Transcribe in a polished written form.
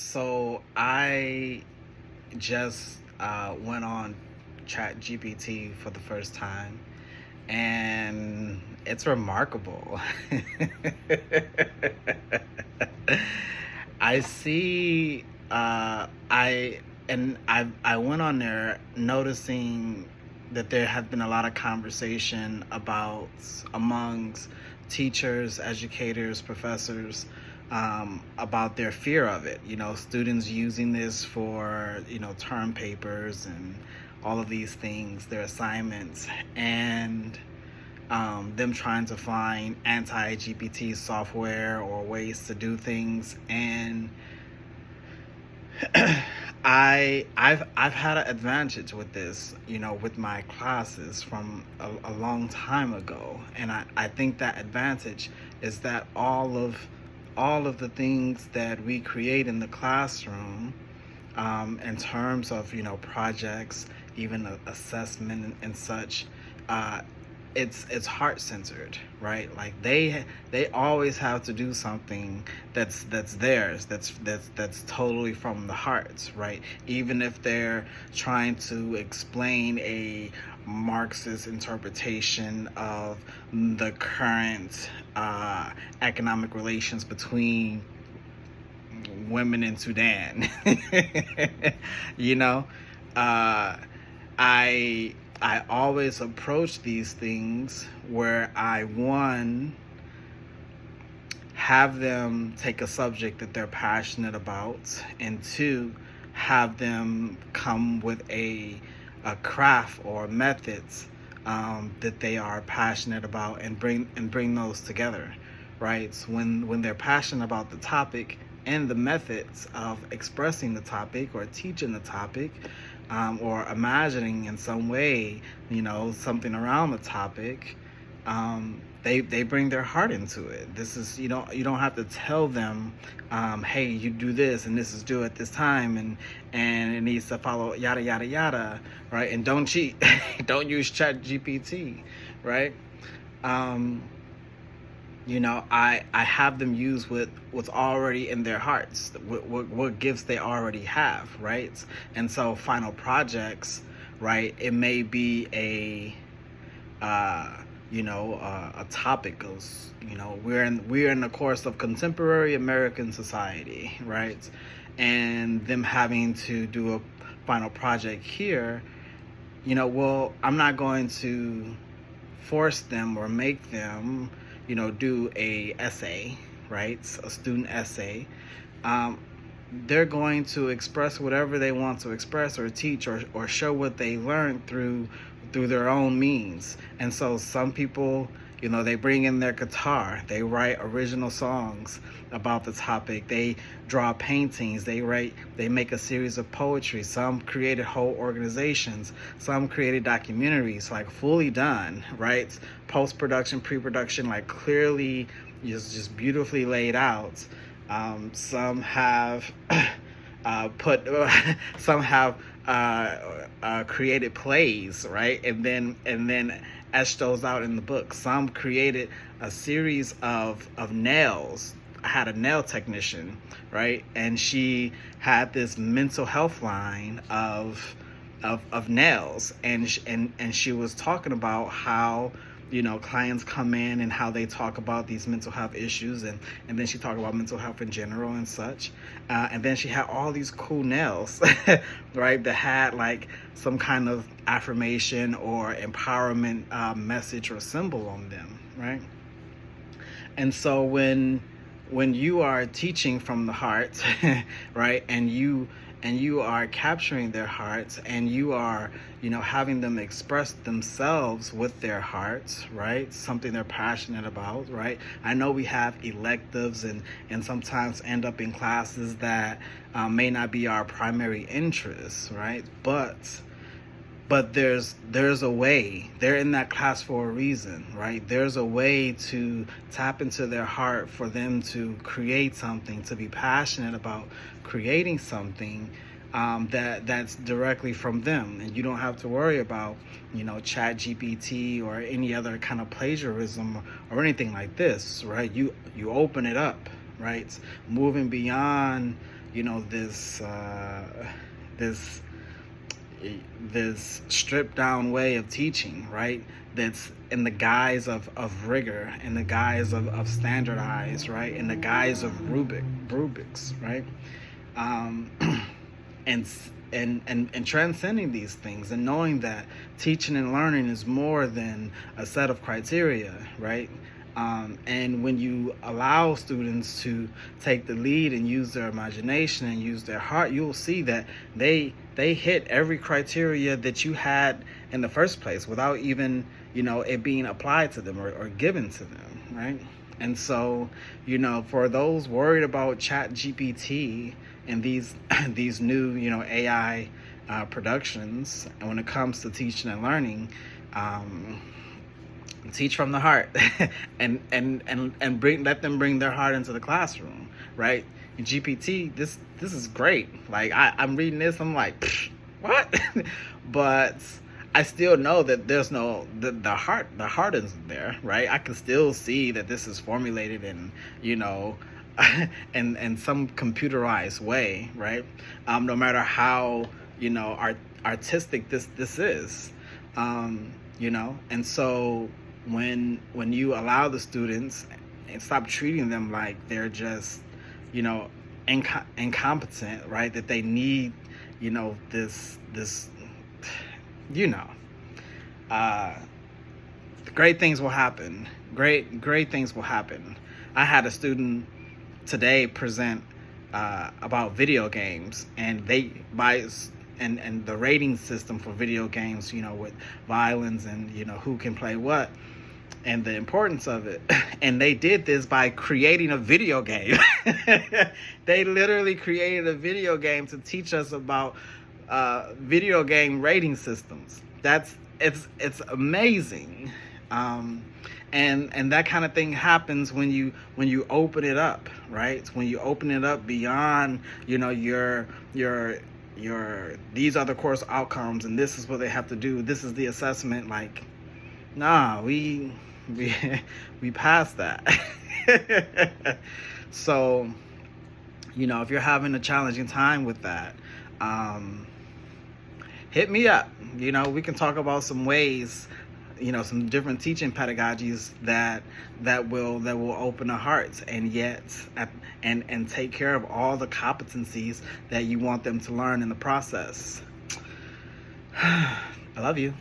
So I just went on ChatGPT for the first time, and it's remarkable. I see. I went on there noticing that there have been a lot of conversation about amongst teachers, educators, professors, about their fear of it. Students using this for term papers and all of these things, their assignments, and them trying to find anti-GPT software or ways to do things. And I've had an advantage with this, with my classes from a long time ago, and I think that advantage is that all of the things that we create in the classroom, in terms of projects, even assessment and such, uh, it's heart centered, right? Like they always have to do something that's theirs, that's totally from the heart, right? Even if they're trying to explain a Marxist interpretation of the current economic relations between women in Sudan. you know, uh, I I always approach these things where I, one, have them take a subject that they're passionate about, and two, have them come with a craft or methods that they are passionate about, and bring those together, right? So when they're passionate about the topic and the methods of expressing the topic or teaching the topic, or imagining in some way, something around the topic, they bring their heart into it. This is, you don't have to tell them, hey, you do this and this is due at this time, and it needs to follow yada yada yada, right? And don't cheat, don't use ChatGPT, right? Um, I have them use what's already in their hearts, what gifts they already have, right? And so final projects, right? It may be a topic goes, we're in the course of contemporary American society, right? And them having to do a final project here, well, I'm not going to force them or make them, do a essay, right? A student essay. Um, they're going to express whatever they want to express or teach, or show what they learned through their own means. And so some people, they bring in their guitar, they write original songs about the topic, they draw paintings, they make a series of poetry. Some created whole organizations, some created documentaries, like fully done, right? Post-production, pre-production, like clearly just beautifully laid out. Some have put some have created plays, right? And then etched those out in the book. Some created a series of nails. I had a nail technician, right? And she had this mental health line of nails, and she was talking about how clients come in and how they talk about these mental health issues, and then she talked about mental health in general and such, and then she had all these cool nails right, that had like some kind of affirmation or empowerment message or symbol on them, right? And so when you are teaching from the heart, right, and you are capturing their hearts, and you are having them express themselves with their hearts, right, something they're passionate about, right? I know we have electives and sometimes end up in classes that may not be our primary interest, right? But there's a way. They're in that class for a reason, right? There's a way to tap into their heart for them to create something, to be passionate about creating something that's directly from them, and you don't have to worry about ChatGPT or any other kind of plagiarism or anything like this, right? You open it up, right? Moving beyond this this stripped down way of teaching, right? That's in the guise of rigor, in the guise of standardized, right? In the guise of rubrics, right? Um, and and transcending these things and knowing that teaching and learning is more than a set of criteria, right? And when you allow students to take the lead and use their imagination and use their heart, you'll see that they hit every criteria that you had in the first place without even it being applied to them or given to them, right? And so, for those worried about ChatGPT and these these new AI productions, and when it comes to teaching and learning, teach from the heart and let them bring their heart into the classroom, right? And GPT, this is great. Like I'm reading this, I'm like, what? But I still know that there's no the heart isn't there, right? I can still see that this is formulated in in some computerized way, right? No matter how artistic this is, and so when you allow the students and stop treating them like they're just incompetent, right? That they need this great things will happen. Great things will happen. I had a student today present about video games, and and the rating system for video games, with violence and who can play what and the importance of it. And they did this by creating a video game. They literally created a video game to teach us about video game rating systems. It's amazing. And that kind of thing happens when you open it up, right? When you open it up beyond your these are the course outcomes and this is what they have to do, this is the assessment. Like, nah, we passed that. So if you're having a challenging time with that, hit me up. We can talk about some ways, some different teaching pedagogies that will open the hearts and yet and take care of all the competencies that you want them to learn in the process. I love you.